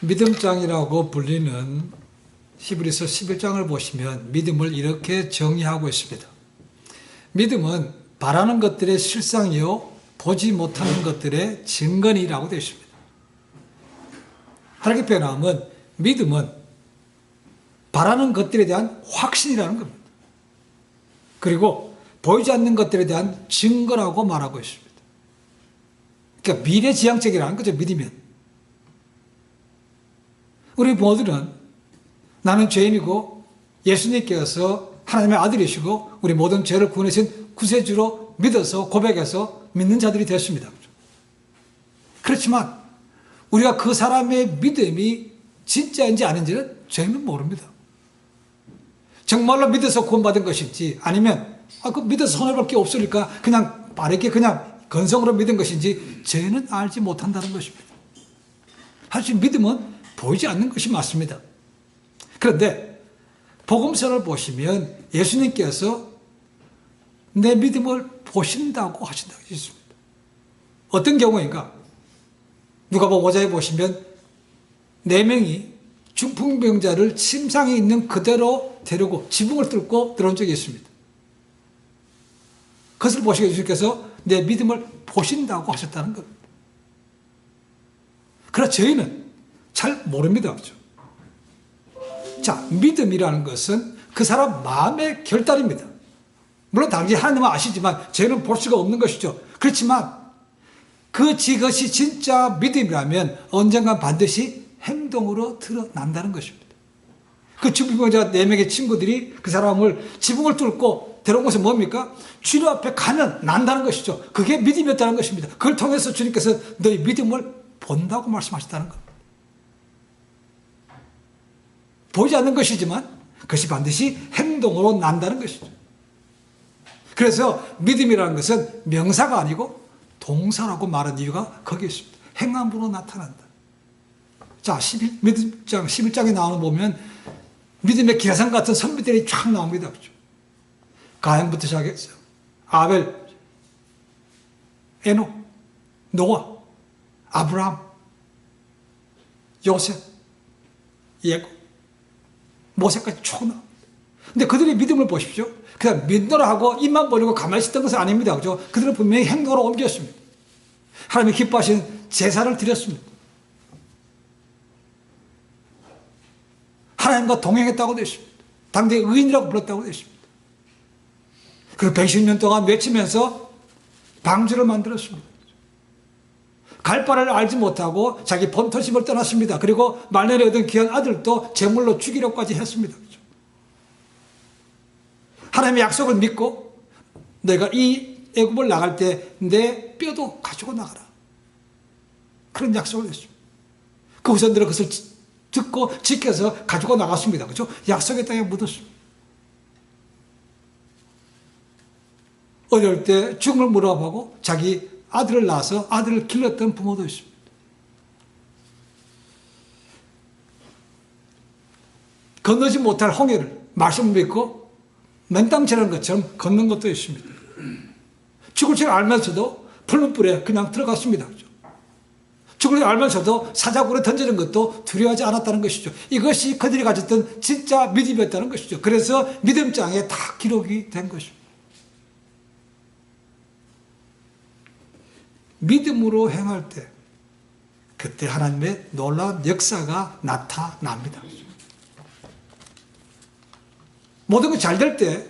믿음장이라고 불리는 히브리서 11장을 보시면 믿음을 이렇게 정의하고 있습니다. 믿음은 바라는 것들의 실상이요 보지 못하는 것들의 증거니라고 되어 있습니다. 다르게 표현하면 믿음은 바라는 것들에 대한 확신이라는 겁니다. 그리고 보이지 않는 것들에 대한 증거라고 말하고 있습니다. 그러니까 미래지향적이라는 거죠, 믿으면. 우리 부모들은 나는 죄인이고 예수님께서 하나님의 아들이시고 우리 모든 죄를 구원하신 구세주로 믿어서 고백해서 믿는 자들이 되었습니다. 그렇지만 우리가 그 사람의 믿음이 진짜인지 아닌지는 저희는 모릅니다. 정말로 믿어서 구원받은 것인지 아니면 그 믿어서 손해볼 게 없으니까 그냥 빠르게 그냥 건성으로 믿은 것인지 저희는 알지 못한다는 것입니다. 사실 믿음은 보이지 않는 것이 맞습니다. 그런데 복음서를 보시면 예수님께서 내 믿음을 보신다고 하신다고 했습니다. 어떤 경우인가? 누가복음 5장에 보시면 4명이 중풍병자를 침상에 있는 그대로 데리고 지붕을 뚫고 들어온 적이 있습니다. 그것을 보시고 예수님께서 내 믿음을 보신다고 하셨다는 겁니다. 그러나 저희는 잘 모릅니다. 그렇죠? 자, 믿음이라는 것은 그 사람 마음의 결단입니다. 물론 당연히 하나님은 아시지만 저희는 볼 수가 없는 것이죠. 그렇지만 그것이 진짜 믿음이라면 언젠가 반드시 행동으로 드러난다는 것입니다. 그 중풍병자 4명의 친구들이 그 사람을 지붕을 뚫고 데려온 것은 뭡니까? 주님 앞에 가면 난다는 것이죠. 그게 믿음이었다는 것입니다. 그걸 통해서 주님께서 너희 믿음을 본다고 말씀하셨다는 겁니다. 보이지 않는 것이지만 그것이 반드시 행동으로 난다는 것이죠. 그래서 믿음이라는 것은 명사가 아니고 동사라고 말한 이유가 거기에 있습니다. 행함으로 나타난다. 자, 11장에 나오는 보면 믿음의 기라상 같은 선비들이 쫙 나옵니다. 그렇죠? 가인부터 시작해서 아벨, 에녹, 노아, 아브라함, 요셉, 예고, 모세까지 쭉 나옵니다. 근데 그들의 믿음을 보십시오. 그냥 믿노라 하고 입만 벌리고 가만히 있었던 것은 아닙니다. 그죠? 그들은 분명히 행동으로 옮겼습니다. 하나님이 기뻐하신 제사를 드렸습니다. 하나님과 동행했다고 되어 있습니다. 당대 의인이라고 불렀다고 되어 있습니다. 그리고 110년 동안 외치면서 방주를 만들었습니다. 갈 바를 알지 못하고 자기 본토심을 떠났습니다. 그리고 말년에 얻은 귀한 아들도 제물로 죽이려고까지 했습니다. 하나님의 약속을 믿고 내가 이 애굽을 나갈 때 내 뼈도 가지고 나가라. 그런 약속을 했습니다. 그 후손들은 그것을 듣고 지켜서 가지고 나갔습니다. 그렇죠? 약속의 땅에 묻었습니다. 어릴 때 죽음을 물어보고 자기 아들을 낳아서 아들을 길렀던 부모도 있습니다. 건너지 못할 홍해를 말씀을 믿고 맨땅 지나는 것처럼 걷는 것도 있습니다. 죽을 줄 알면서도 풀무불에 그냥 들어갔습니다. 죽을 줄 알면서도 사자굴에 던지는 것도 두려워하지 않았다는 것이죠. 이것이 그들이 가졌던 진짜 믿음이었다는 것이죠. 그래서 믿음장에 다 기록이 된 것입니다. 믿음으로 행할 때 그때 하나님의 놀라운 역사가 나타납니다. 모든 것이 잘 될 때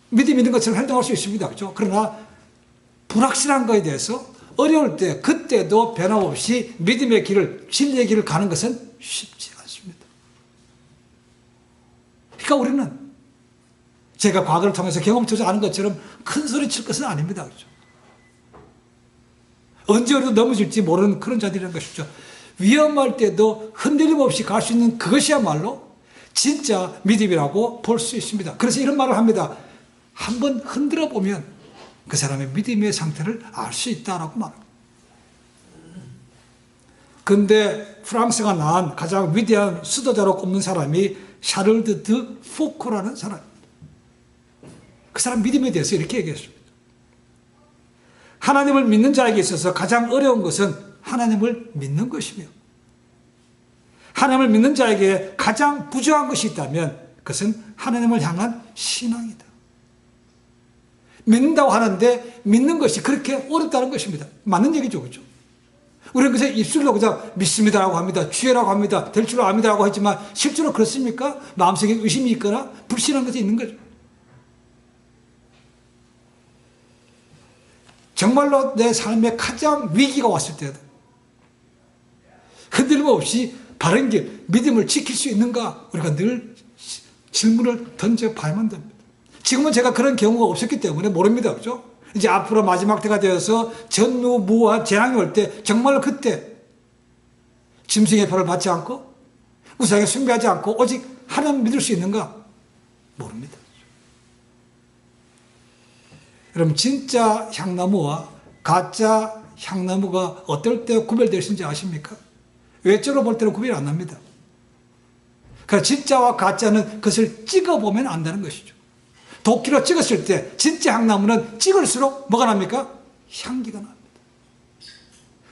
믿음 있는 것처럼 행동할 수 있습니다. 그렇죠? 그러나 불확실한 것에 대해서 어려울 때 그때도 변함없이 믿음의 길을, 진리의 길을 가는 것은 쉽지 않습니다. 그러니까 우리는 제가 과거를 통해서 경험토지 않은 것처럼 큰 소리 칠 것은 아닙니다. 그렇죠? 언제 어디로 넘어질지 모르는 그런 자들이라는 것이죠. 위험할 때도 흔들림 없이 갈 수 있는 그것이야말로 진짜 믿음이라고 볼 수 있습니다. 그래서 이런 말을 합니다. 한번 흔들어 보면 그 사람의 믿음의 상태를 알 수 있다라고 말합니다. 근데 프랑스가 낳은 가장 위대한 수도자로 꼽는 사람이 샤를드 드 포코라는 사람입니다. 그 사람 믿음에 대해서 이렇게 얘기했습니다. 하나님을 믿는 자에게 있어서 가장 어려운 것은 하나님을 믿는 것이며 하나님을 믿는 자에게 가장 부족한 것이 있다면 그것은 하나님을 향한 신앙이다. 믿는다고 하는데 믿는 것이 그렇게 어렵다는 것입니다. 맞는 얘기죠, 그렇죠? 우리는 그래서 입술로 그냥 믿습니다라고 합니다. 주여라고 합니다. 될 줄 압니다라고 하지만 실제로 그렇습니까? 마음속에 의심이 있거나 불신한 것이 있는 거죠. 정말로 내 삶에 가장 위기가 왔을 때도 흔들림 없이 바른 길, 믿음을 지킬 수 있는가? 우리가 늘 질문을 던져봐야만 됩니다. 지금은 제가 그런 경우가 없었기 때문에 모릅니다. 그죠? 이제 앞으로 마지막 때가 되어서 전무후무한 재앙이 올 때 정말로 그때 짐승의 표를 받지 않고 우상에 숭배하지 않고 오직 하나님 믿을 수 있는가? 모릅니다. 여러분 진짜 향나무와 가짜 향나무가 어떨 때 구별될 수 있는지 아십니까? 외적으로 볼 때는 구별이 안 납니다. 그러니까 진짜와 가짜는 그것을 찍어보면 안다는 것이죠. 도끼로 찍었을 때 진짜 향나무는 찍을수록 뭐가 납니까? 향기가 납니다.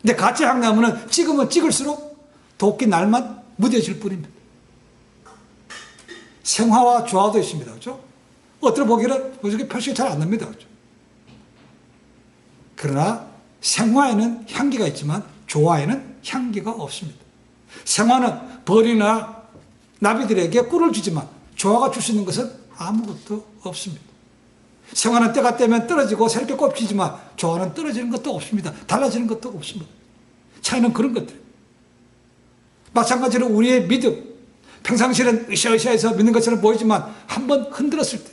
근데 가짜 향나무는 찍으면 찍을수록 도끼 날만 무뎌질 뿐입니다. 생화와 조화도 있습니다. 그렇죠? 어떤 보기에는 표시가 잘 안 납니다. 그렇죠? 그러나 생화에는 향기가 있지만 조화에는 향기가 없습니다. 생화는 벌이나 나비들에게 꿀을 주지만 조화가 줄 수 있는 것은 아무것도 없습니다. 생화는 때가 되면 떨어지고 새롭게 꼽히지만 조화는 떨어지는 것도 없습니다. 달라지는 것도 없습니다. 차이는 그런 것들. 마찬가지로 우리의 믿음, 평상시에는 으쌰으쌰해서 믿는 것처럼 보이지만 한번 흔들었을 때,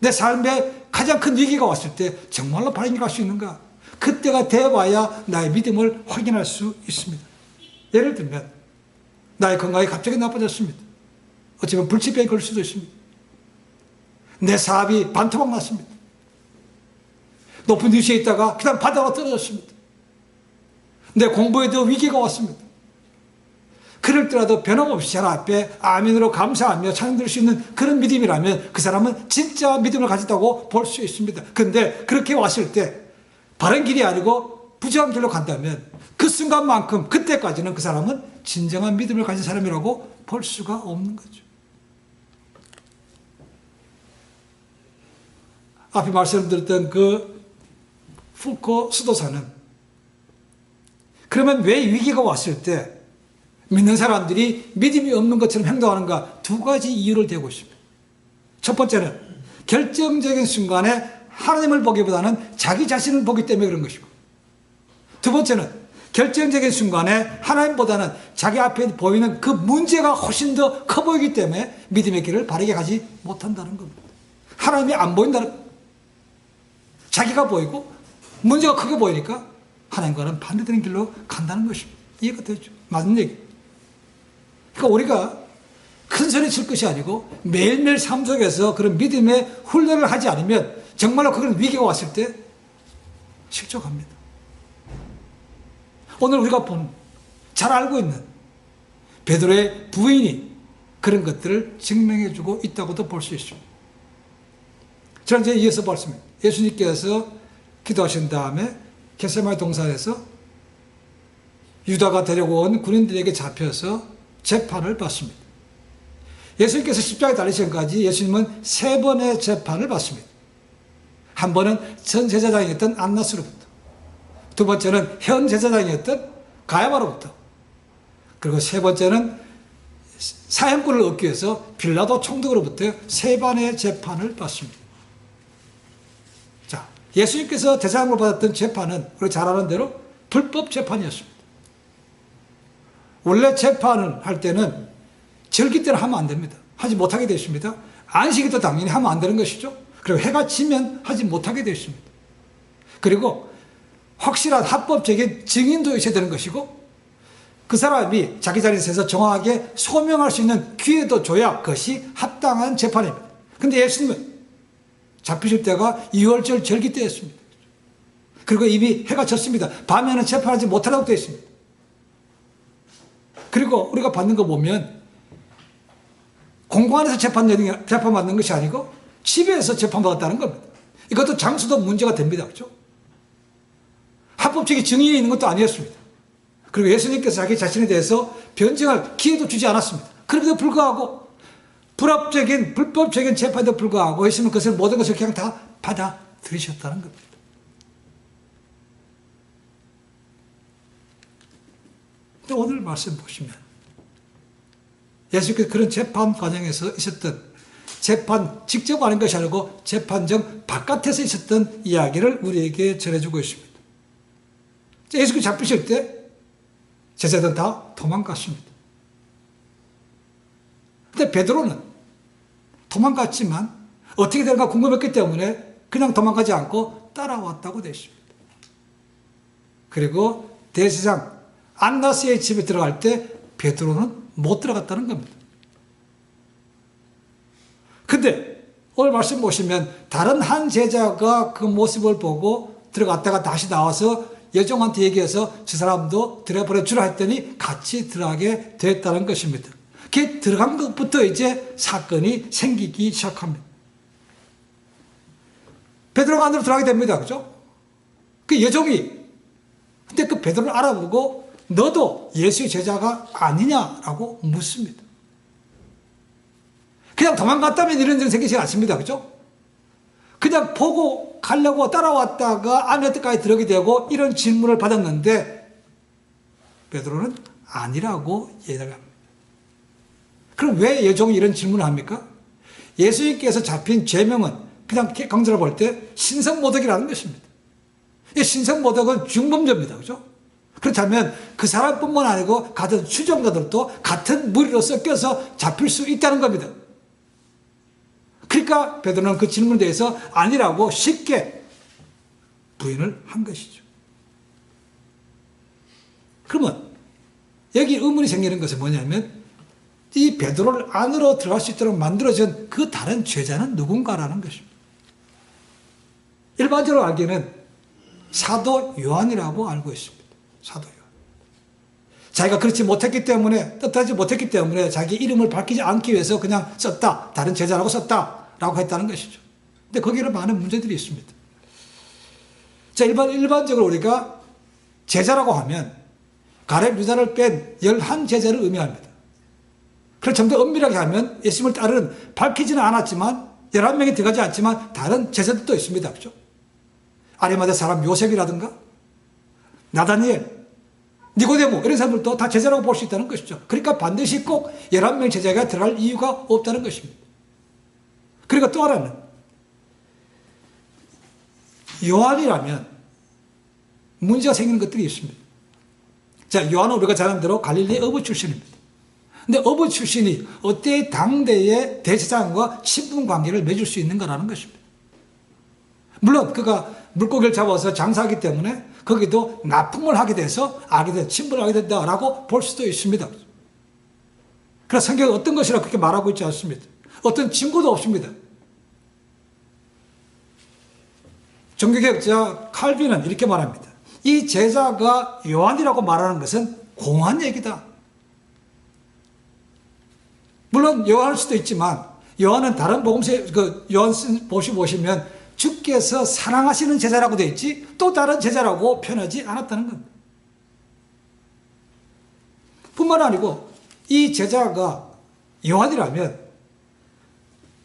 내 삶에 가장 큰 위기가 왔을 때 정말로 바른 갈 수 있는가? 그때가 돼봐야 나의 믿음을 확인할 수 있습니다. 예를 들면 나의 건강이 갑자기 나빠졌습니다. 어쩌면 불치병이 걸릴 수도 있습니다. 내 사업이 반토막 났습니다. 높은 위치에 있다가 그냥 바다로 떨어졌습니다. 내 공부에도 위기가 왔습니다. 그럴 때라도 변함없이 제 앞에 아멘으로 감사하며 찬양 드릴 수 있는 그런 믿음이라면 그 사람은 진짜 믿음을 가졌다고 볼 수 있습니다. 그런데 그렇게 왔을 때 바른 길이 아니고 부정한 길로 간다면 그 순간만큼 그때까지는 그 사람은 진정한 믿음을 가진 사람이라고 볼 수가 없는 거죠. 앞에 말씀드렸던 그 푸코 수도사는 그러면 왜 위기가 왔을 때 믿는 사람들이 믿음이 없는 것처럼 행동하는가? 두 가지 이유를 대고 있습니다. 첫 번째는 결정적인 순간에 하나님을 보기보다는 자기 자신을 보기 때문에 그런 것이고, 두 번째는 결정적인 순간에 하나님보다는 자기 앞에 보이는 그 문제가 훨씬 더 커 보이기 때문에 믿음의 길을 바르게 가지 못한다는 겁니다. 하나님이 안 보인다는 겁니다. 자기가 보이고 문제가 크게 보이니까 하나님과는 반대되는 길로 간다는 것입니다. 이해가 되죠? 맞는 얘기. 그러니까 우리가 큰 소리 칠 것이 아니고 매일매일 삶 속에서 그런 믿음의 훈련을 하지 않으면 정말로 그런 위기가 왔을 때 실족합니다. 오늘 우리가 본, 잘 알고 있는 베드로의 부인이 그런 것들을 증명해주고 있다고도 볼 수 있습니다. 저는 이제 이어서 말씀입니다. 예수님께서 기도하신 다음에 겟세마네 동산에서 유다가 데리고 온 군인들에게 잡혀서 재판을 받습니다. 예수님께서 십자가에 달리신 전까지 예수님은 3번의 재판을 받습니다. 한 번은 전 제사장이었던 안나스로부터, 두 번째는 현 제사장이었던 가야바로부터, 그리고 세 번째는 사형권을 얻기 위해서 빌라도 총독으로부터 3번의 재판을 받습니다. 자, 예수님께서 대상을 받았던 재판은 우리가 잘 아는 대로 불법 재판이었습니다. 원래 재판을 할 때는 절기 때는 하면 안 됩니다. 하지 못하게 되어 있습니다. 안식일도 당연히 하면 안 되는 것이죠. 그리고 해가 지면 하지 못하게 되어 있습니다. 그리고 확실한 합법적인 증인도 있어야 되는 것이고, 그 사람이 자기 자리에 서서 정확하게 소명할 수 있는 기회도 줘야 그것이 합당한 재판입니다. 그런데 예수님은 잡히실 때가 2월절 절기 때였습니다. 그리고 이미 해가 졌습니다. 밤에는 재판하지 못하라고 되어 있습니다. 그리고 우리가 받는 거 보면 공관에서 재판받는 것이 아니고 집에서 재판받았다는 겁니다. 이것도 장소도 문제가 됩니다. 그렇죠? 합법적인 증인이 있는 것도 아니었습니다. 그리고 예수님께서 자기 자신에 대해서 변증할 기회도 주지 않았습니다. 그럼에도 불구하고 불합적인 불법적인 재판에도 불구하고 예수님은 그것을 모든 것을 그냥 다 받아들이셨다는 겁니다. 근데 오늘 말씀 보시면 예수님께서 그런 재판 과정에서 있었던 재판 직접 아닌 것이 아니고 재판정 바깥에서 있었던 이야기를 우리에게 전해주고 있습니다. 예수께서 잡히실 때 제자들은 다 도망갔습니다. 근데 베드로는 도망갔지만 어떻게 될까 궁금했기 때문에 그냥 도망가지 않고 따라왔다고 되어 있습니다. 그리고 대제사장 안나스의 집에 들어갈 때 베드로는 못 들어갔다는 겁니다. 근데 오늘 말씀 보시면 다른 한 제자가 그 모습을 보고 들어갔다가 다시 나와서 여종한테 얘기해서 저 사람도 들어보내 주라 했더니 같이 들어가게 됐다는 것입니다. 그 들어간 것부터 이제 사건이 생기기 시작합니다. 베드로가 안으로 들어가게 됩니다. 그죠? 그 여종이 근데 그 베드로를 알아보고 너도 예수의 제자가 아니냐라고 묻습니다. 그냥 도망갔다면 이런 일 생기지 않습니다. 그죠? 그냥 보고 가려고 따라왔다가 안에까지 들어오게 되고 이런 질문을 받았는데 베드로는 아니라고 얘기합니다. 그럼 왜 여종이 이런 질문을 합니까? 예수님께서 잡힌 죄명은 그냥 강조를 볼 때 신성모독이라는 것입니다. 이 신성모독은 중범죄입니다. 그죠? 그렇다면 그 사람뿐만 아니고 같은 추종자들도 같은 무리로 섞여서 잡힐 수 있다는 겁니다. 그러니까 베드로는 그 질문에 대해서 아니라고 쉽게 부인을 한 것이죠. 그러면 여기 의문이 생기는 것은 뭐냐면 이 베드로를 안으로 들어갈 수 있도록 만들어진 그 다른 죄자는 누군가라는 것입니다. 일반적으로 알기에는 사도 요한이라고 알고 있습니다. 사도 요한. 자기가 그렇지 못했기 때문에 뜻하지 못했기 때문에 자기 이름을 밝히지 않기 위해서 그냥 썼다. 다른 제자라고 썼다라고 했다는 것이죠. 근데 거기에는 많은 문제들이 있습니다. 자, 일반적으로 우리가 제자라고 하면 가렙 유다를 뺀 11제자를 의미합니다. 그걸 좀 더 엄밀하게 하면 예수님을 따르는 밝히지는 않았지만 11명이 들어가지 않지만 다른 제자들도 있습니다. 그렇죠? 아리마대 사람 요셉이라든가 나다니엘, 니고데모 이런 사람들도 다 제자라고 볼 수 있다는 것이죠. 그러니까 반드시 꼭 11명 제자가 들어갈 이유가 없다는 것입니다. 그리고 또 하나는 요한이라면 문제가 생기는 것들이 있습니다. 자, 요한은 우리가 잘 아는 대로 갈릴리 어부 출신입니다. 근데 어부 출신이 어때 당대의 대제사장과 신분 관계를 맺을 수 있는가라는 것입니다. 물론 그가 물고기를 잡아서 장사하기 때문에 거기도 납품을 하게 돼서 신분을 하게 된다라고 볼 수도 있습니다. 그래서 성경은 어떤 것이라 그렇게 말하고 있지 않습니다. 어떤 증거도 없습니다. 종교개혁자 칼빈은 이렇게 말합니다. 이 제자가 요한이라고 말하는 것은 공한 얘기다. 물론 요한일 수도 있지만 요한은 다른 복음서에 요한 보시면 주께서 사랑하시는 제자라고 되어 있지 또 다른 제자라고 표현하지 않았다는 겁니다. 뿐만 아니고 이 제자가 요한이라면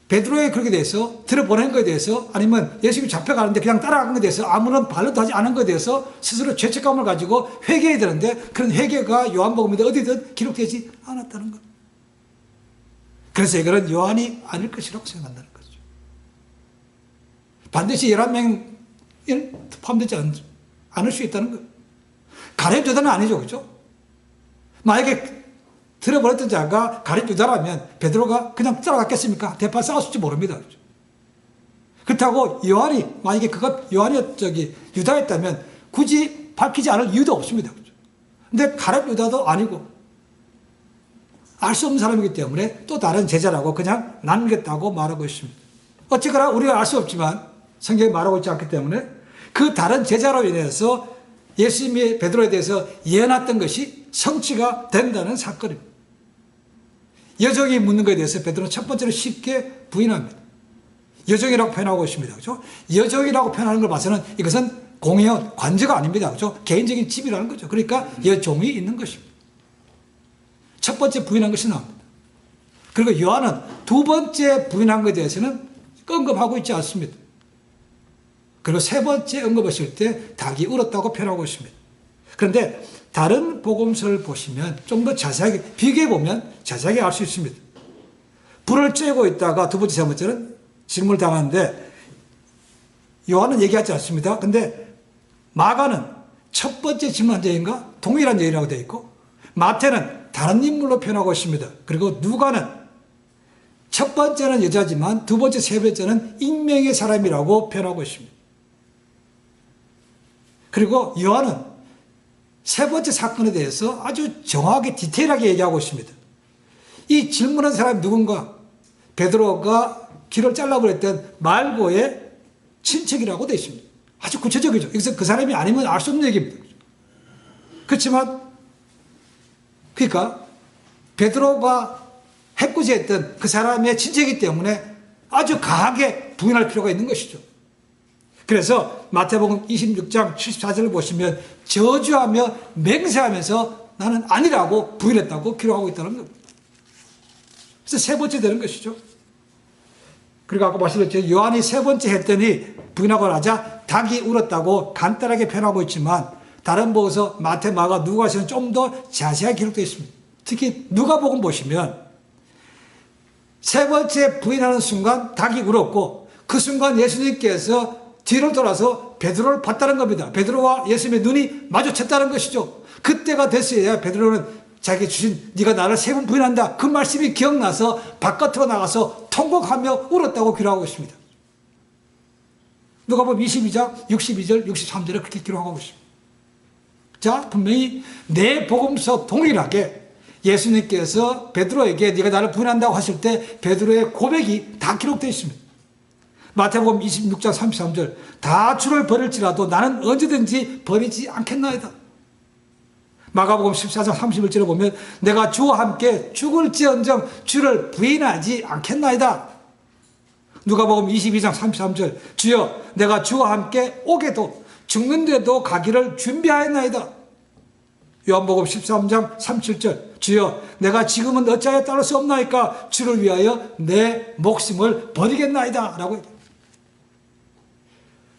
베드로에 그렇게 대해서 들어보낸 것에 대해서 아니면 예수님이 잡혀가는데 그냥 따라간 것에 대해서 아무런 반론도 하지 않은 것에 대해서 스스로 죄책감을 가지고 회개해야 되는데 그런 회개가 요한복음에 어디든 기록되지 않았다는 것. 그래서 이거는 요한이 아닐 것이라고 생각한다는 거죠. 반드시 11명이 포함되지 않을 수 있다는 거예요. 가렙 유다는 아니죠. 그죠? 만약에 들어버렸던 자가 가렙 유다라면 베드로가 그냥 따라갔겠습니까? 대파 싸웠을지 모릅니다. 그죠? 그렇다고 요한이 만약에 요한이 유다였다면 굳이 밝히지 않을 이유도 없습니다. 그죠? 근데 가렙 유다도 아니고 알 수 없는 사람이기 때문에 또 다른 제자라고 그냥 남겼다고 말하고 있습니다. 어쨌거나 우리가 알 수 없지만 성경이 말하고 있지 않기 때문에 그 다른 제자로 인해서 예수님이 베드로에 대해서 예언했던 것이 성취가 된다는 사건입니다. 여종이 묻는 것에 대해서 베드로는 첫 번째로 쉽게 부인합니다. 여종이라고 표현하고 있습니다. 그렇죠? 여종이라고 표현하는 걸 봐서는 이것은 공회원, 관저가 아닙니다. 그렇죠? 개인적인 집이라는 거죠. 그러니까 여종이 있는 것입니다. 첫 번째 부인한 것이 나옵니다. 그리고 요한은 두 번째 부인한 것에 대해서는 언급하고 있지 않습니다. 그리고 세 번째 언급하실 때 닭이 울었다고 표현하고 있습니다. 그런데 다른 복음서를 보시면 좀 더 자세하게 비교해 보면 자세하게 알 수 있습니다. 불을 쬐고 있다가 두 번째, 세 번째는 질문을 당하는데 요한은 얘기하지 않습니다. 근데 마가는 첫 번째 질문한 적인가 동일한 얘기라고 되어 있고 마태는 다른 인물로 표현하고 있습니다. 그리고 누가는 첫 번째는 여자지만 두 번째, 세 번째는 익명의 사람이라고 표현하고 있습니다. 그리고 요한은 세 번째 사건에 대해서 아주 정확하게 디테일하게 얘기하고 있습니다. 이 질문한 사람이 누군가? 베드로가 귀를 잘라버렸던 말고의 친척이라고 되어 있습니다. 아주 구체적이죠. 여기서 그 사람이 아니면 알 수 없는 얘기입니다. 그렇지만 그러니까 베드로가 해코지했던 그 사람의 친척이기 때문에 아주 강하게 부인할 필요가 있는 것이죠. 그래서 마태복음 26장 74절을 보시면 저주하며 맹세하면서 나는 아니라고 부인했다고 기록하고 있다는 겁니다. 그래서 세 번째 되는 것이죠. 그리고 아까 말씀드렸죠. 요한이 세 번째 했더니 부인하고 나자 닭이 울었다고 간단하게 표현하고 있지만 다른 복음서 마태, 마가, 누가에서는 좀 더 자세하게 기록되어 있습니다. 특히 누가복음 보시면 세 번째 부인하는 순간 닭이 울었고 그 순간 예수님께서 뒤를 돌아서 베드로를 봤다는 겁니다. 베드로와 예수님의 눈이 마주쳤다는 것이죠. 그때가 됐어야 베드로는 자기 주신 네가 나를 세 번 부인한다. 그 말씀이 기억나서 바깥으로 나가서 통곡하며 울었다고 기록하고 있습니다. 누가복음 22장 62절 63절에 그렇게 기록하고 있습니다. 자, 분명히 내 복음서 동일하게 예수님께서 베드로에게 네가 나를 부인한다고 하실 때 베드로의 고백이 다 기록되어 있습니다. 마태복음 26장 33절 다 주를 버릴지라도 나는 언제든지 버리지 않겠나이다. 마가복음 14장 31절에 보면 내가 주와 함께 죽을지언정 주를 부인하지 않겠나이다. 누가복음 22장 33절 주여 내가 주와 함께 오게도 죽는데도 가기를 준비하였나이다. 요한복음 13장 37절 주여 내가 지금은 어찌하여 따를 수 없나이까 주를 위하여 내 목숨을 버리겠나이다 라고 얘기합니다.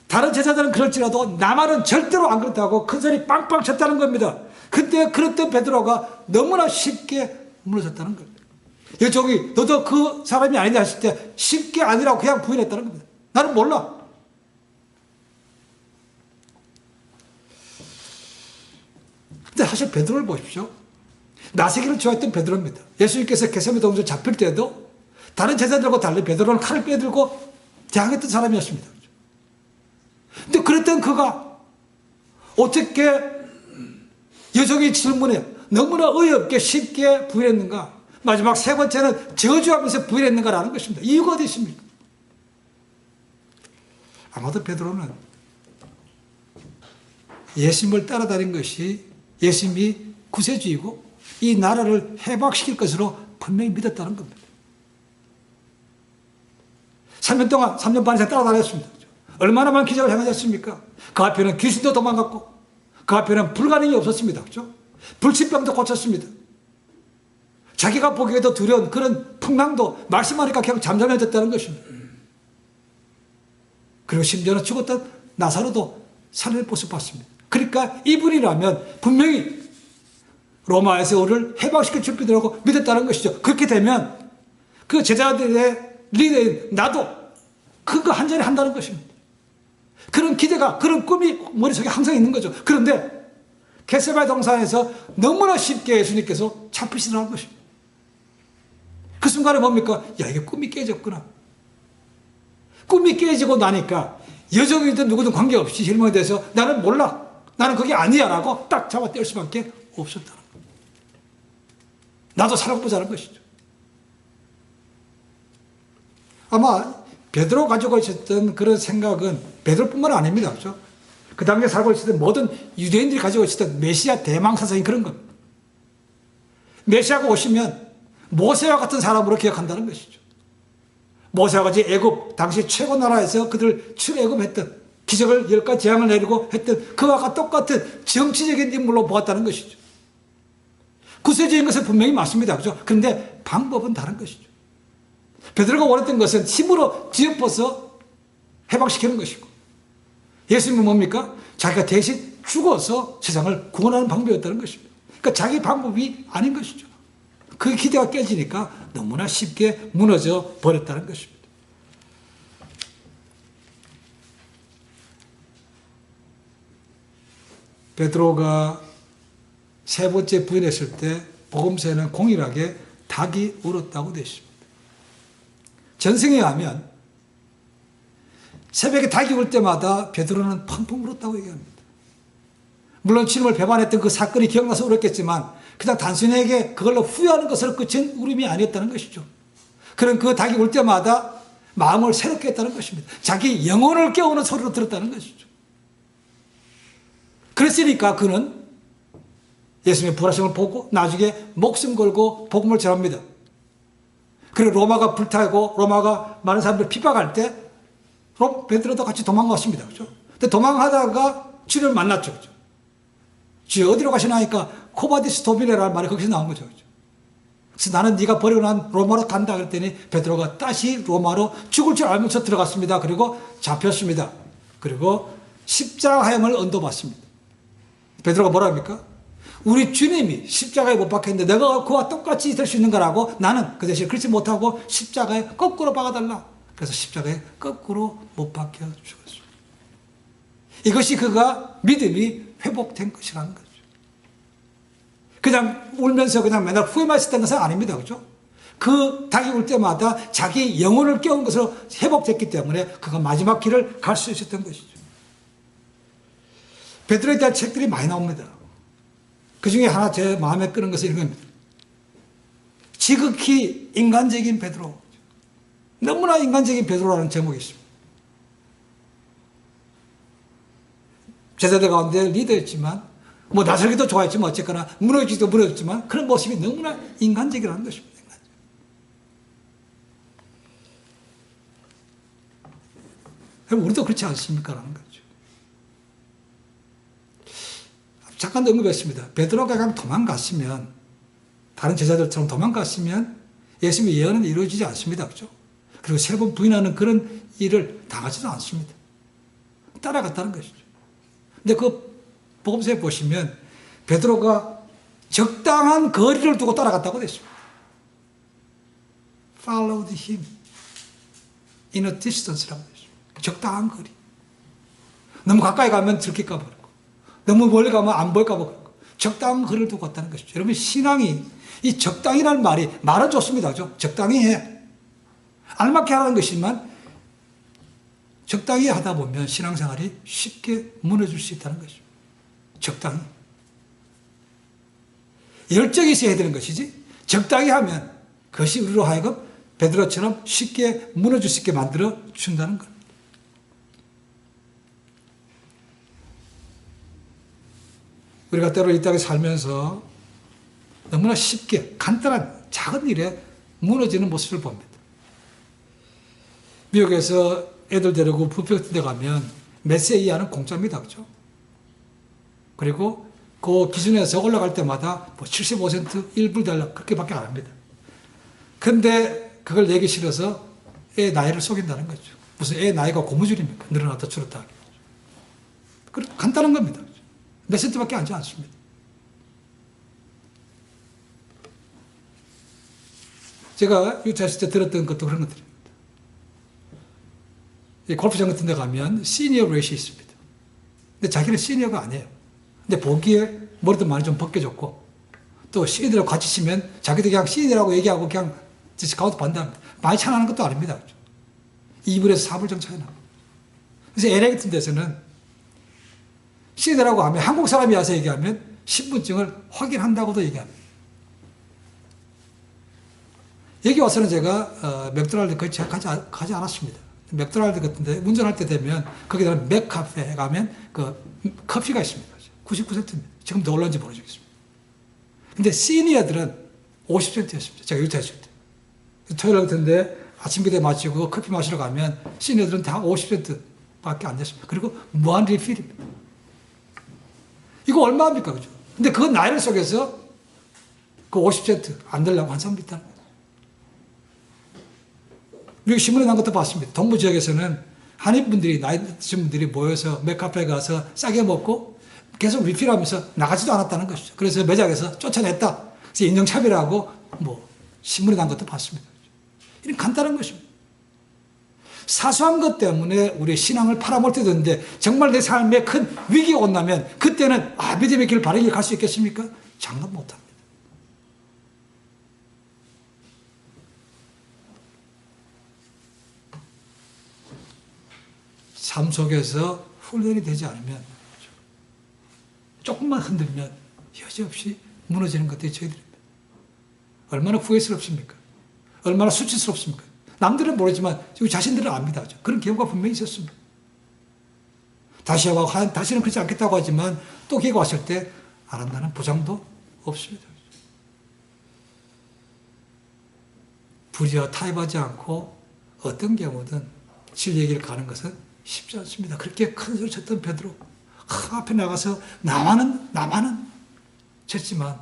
다른 제자들은 그럴지라도 나만은 절대로 안 그렇다고 큰소리 빵빵 쳤다는 겁니다. 그때 그랬던 베드로가 너무나 쉽게 무너졌다는 겁니다. 여종이 너도 그 사람이 아니냐 했을 때 쉽게 아니라고 그냥 부인했다는 겁니다. 나는 몰라. 근데 사실 베드로를 보십시오. 나세기를 좋아했던 베드로입니다. 예수님께서 게세마네 동굴에 잡힐 때도 다른 제자들과 달리 베드로는 칼을 빼들고 대항했던 사람이었습니다. 근데 그랬던 그가 어떻게 여종의 질문에 너무나 어이없게 쉽게 부인했는가? 마지막 세 번째는 저주하면서 부인했는가라는 것입니다. 이유가 어디 있습니까? 아마도 베드로는 예수님을 따라다닌 것이 예수님이 구세주이고 이 나라를 해방시킬 것으로 분명히 믿었다는 겁니다. 3년 동안 3년 반 이상 따라다녔습니다. 얼마나 많은 기적을 행하셨습니까? 그 앞에는 귀신도 도망갔고 그 앞에는 불가능이 없었습니다. 그렇죠? 불치병도 고쳤습니다. 자기가 보기에도 두려운 그런 풍랑도 말씀하니까 그냥 잠잠해졌다는 것입니다. 그리고 심지어는 죽었던 나사로도 살릴 모습 봤습니다. 그러니까 이분이라면 분명히 로마에서 우리를 해방시킬 준비되라고 믿었다는 것이죠. 그렇게 되면 그 제자들의 리더인 나도 그거 한 자리 한다는 것입니다. 그런 기대가, 그런 꿈이 머릿속에 항상 있는 거죠. 그런데 겟세마네 동산에서 너무나 쉽게 예수님께서 잡히시라는 것입니다. 그 순간에 뭡니까? 야, 이게 꿈이 깨졌구나. 꿈이 깨지고 나니까 여종이든 누구든 관계없이 실명에 대해서 나는 몰라. 나는 그게 아니야 라고 딱 잡아 떼을 수밖에 없었다는 거예요. 나도 살아보자는 것이죠. 아마 베드로 가지고 있었던 그런 생각은 베드로뿐만 아닙니다. 그렇죠? 그 당시에 살고 있었던 모든 유대인들이 가지고 있었던 메시아 대망사상이 그런 겁니다. 메시아가 오시면 모세와 같은 사람으로 기억한다는 것이죠. 모세와 같이 애굽 당시 최고 나라에서 그들 출애굽했던 기적을 10가지 재앙을 내리고 했던 그와 똑같은 정치적인 인물로 보았다는 것이죠. 구세주인 것은 분명히 맞습니다. 그죠? 그런데 방법은 다른 것이죠. 베드로가 원했던 것은 힘으로 뒤엎어서 해방시키는 것이고, 예수님은 뭡니까? 자기가 대신 죽어서 세상을 구원하는 방법이었다는 것입니다. 그러니까 자기 방법이 아닌 것이죠. 그 기대가 깨지니까 너무나 쉽게 무너져 버렸다는 것입니다. 베드로가 세 번째 부인했을 때 복음서에는 공일하게 닭이 울었다고 되어 있습니다. 전승에 하면 새벽에 닭이 울 때마다 베드로는 펑펑 울었다고 얘기합니다. 물론 주님을 배반했던 그 사건이 기억나서 울었겠지만 그냥 단순하게 그걸로 후회하는 것으로 끝인 울음이 아니었다는 것이죠. 그런 그 닭이 울 때마다 마음을 새롭게 했다는 것입니다. 자기 영혼을 깨우는 소리로 들었다는 것이죠. 그랬으니까 그는 예수님의 부활하심을 보고 나중에 목숨 걸고 복음을 전합니다. 그리고 로마가 불타고 로마가 많은 사람들을 핍박할 때 베드로도 같이 도망갔습니다. 그죠? 근데 도망하다가 주님을 만났죠. 그죠? 주여 어디로 가시나 하니까 코바디스 도미네라는 말이 거기서 나온 거죠. 그죠? 그래서 나는 네가 버리고 난 로마로 간다 그랬더니 베드로가 다시 로마로 죽을 줄 알면서 들어갔습니다. 그리고 잡혔습니다. 그리고 십자가형을 언도받습니다. 베드로가 뭐라 합니까? 우리 주님이 십자가에 못 박혔는데 내가 그와 똑같이 될 수 있는 거라고 나는 그 대신 그렇지 못하고 십자가에 거꾸로 박아달라. 그래서 십자가에 거꾸로 못 박혀 죽었습니다. 이것이 그가 믿음이 회복된 것이라는 거죠. 그냥 울면서 그냥 맨날 후회만 했던 것은 아닙니다. 그죠? 그 닭이 울 때마다 자기 영혼을 깨운 것으로 회복됐기 때문에 그가 마지막 길을 갈 수 있었던 것이죠. 베드로에 대한 책들이 많이 나옵니다. 그 중에 하나 제 마음에 끄는 것은 이런 겁니다. 지극히 인간적인 베드로. 너무나 인간적인 베드로라는 제목이 있습니다. 제자들 가운데 리더였지만 뭐 나설기도 좋아했지만 어쨌거나 무너지기도 무너졌지만 그런 모습이 너무나 인간적이라는 것입니다. 그럼 우리도 그렇지 않습니까? 라는 거죠. 잠깐 언급했습니다. 베드로가 그냥 도망갔으면 다른 제자들처럼 도망갔으면 예수님의 예언은 이루어지지 않습니다. 그렇죠? 그리고 세 번 부인하는 그런 일을 당하지도 않습니다. 따라갔다는 것이죠. 근데 그 복음서에 보시면 베드로가 적당한 거리를 두고 따라갔다고 되어 있습니다. Followed him in a distance라고 되어 있습니다. 적당한 거리. 너무 가까이 가면 들킬까 봐 그렇고 너무 멀리 가면 안 보일까 봐 그렇고 적당한 거리를 두고 갔다는 것이죠. 여러분 신앙이 이 적당이라는 말은 좋습니다. 그죠? 적당히 해. 알맞게 하는 것이지만 적당히 하다 보면 신앙생활이 쉽게 무너질 수 있다는 것입니다. 적당히. 열정이 있어야 되는 것이지 적당히 하면 그것이 우리로 하여금 베드로처럼 쉽게 무너질 수 있게 만들어 준다는 것. 우리가 때로 이 땅에 살면서 너무나 쉽게 간단한 작은 일에 무너지는 모습을 봅니다. 미국에서 애들 데리고 뷔페 같은 데 가면 메세 이하는 공짜입니다. 그죠? 그리고 그 기준에서 올라갈 때마다 뭐 75센트, 1불 달러 그렇게밖에 안 합니다. 근데 그걸 내기 싫어서 애 나이를 속인다는 거죠. 무슨 애 나이가 고무줄입니까? 늘어났다 줄었다 하기. 간단한 겁니다. 몇 센트밖에 안지 않습니다. 제가 유치했을 때 들었던 것도 그런 것들입니다. 골프장 같은 데 가면 시니어 레이시 있습니다. 근데 자기는 시니어가 아니에요. 근데 보기에 머리도 많이 좀 벗겨졌고 또 시니어들하고 같이 치면 자기도 그냥 시니어라고 얘기하고 그냥 디스카운트 받는답니다. 많이 차나는 것도 아닙니다. 2불에서 4불 정도 차이 나고. 그래서 LA 같은 데서는 시니어라고 하면 한국 사람이 와서 얘기하면 신분증을 확인한다고도 얘기합니다. 여기 와서는 제가 맥도날드 거의 가지 않았습니다. 맥도날드 같은데 운전할 때 되면 거기다 맥카페에 가면 그 커피가 있습니다. 99센트입니다. 지금 더 올랐는지 모르겠습니다. 근데 시니어들은 50센트였습니다. 제가 유태했을 때. 토요일 같은데 아침 기대 마치고 커피 마시러 가면 시니어들은 다 50센트 밖에 안 됐습니다. 그리고 무한 리필입니다. 이거 얼마입니까? 그죠? 근데 그 나이를 속에서 그 50센트 안 되려고 한 사람도 있다는 거예요. 미국 신문에 난 것도 봤습니다. 동부 지역에서는 한인분들이, 나이 드신 분들이 모여서 맥카페에 가서 싸게 먹고 계속 리필하면서 나가지도 않았다는 것이죠. 그래서 매장에서 쫓아냈다. 그래서 인종차별하고 뭐 신문에 난 것도 봤습니다. 이런 간단한 것입니다. 사소한 것 때문에 우리의 신앙을 팔아먹을 때도 있는데 정말 내 삶에 큰 위기가 온다면 그때는 믿음의 길, 바른 길 갈 수 있겠습니까? 장담 못합니다. 삶 속에서 훈련이 되지 않으면 조금만 흔들면 여지없이 무너지는 것들이 저희들입니다. 얼마나 후회스럽습니까? 얼마나 수치스럽습니까? 남들은 모르지만 우리 자신들은 압니다. 그런 경우가 분명히 있었습니다. 다시는 그렇지 않겠다고 하지만 또 기회가 왔을 때 안 한다는 보장도 없습니다. 불의와 타협하지 않고 어떤 경우든 진리의 길을 가는 것은 쉽지 않습니다. 그렇게 큰 소리 쳤던 베드로 앞에 나가서 나만은 쳤지만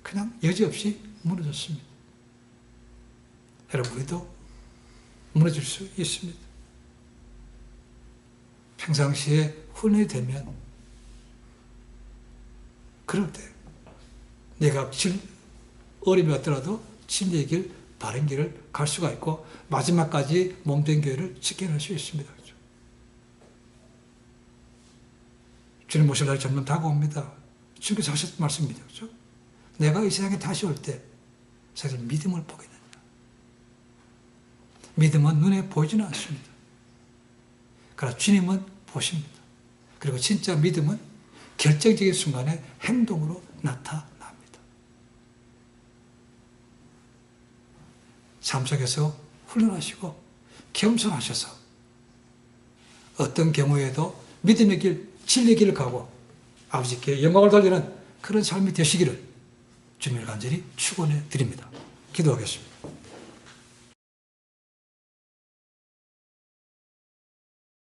그냥 여지없이 무너졌습니다. 여러분 우리도 무너질 수 있습니다. 평상시에 훈련이 되면 그럴 때 내가 어려움이 왔더라도 진리의 길, 바른 길을 갈 수가 있고 마지막까지 몸된 교회를 지켜낼 수 있습니다. 그렇죠? 주님 오실 날이 점점 다가옵니다. 주님께서 하셨던 말씀입니다. 그렇죠? 내가 이 세상에 다시 올 때 사실 믿음을 보게 된다. 믿음은 눈에 보이지는 않습니다. 그러나 주님은 보십니다. 그리고 진짜 믿음은 결정적인 순간에 행동으로 나타납니다. 삶 속에서 훈련하시고 겸손하셔서 어떤 경우에도 믿음의 길, 진리의 길을 가고 아버지께 영광을 돌리는 그런 삶이 되시기를 주님을 간절히 축원해 드립니다. 기도하겠습니다.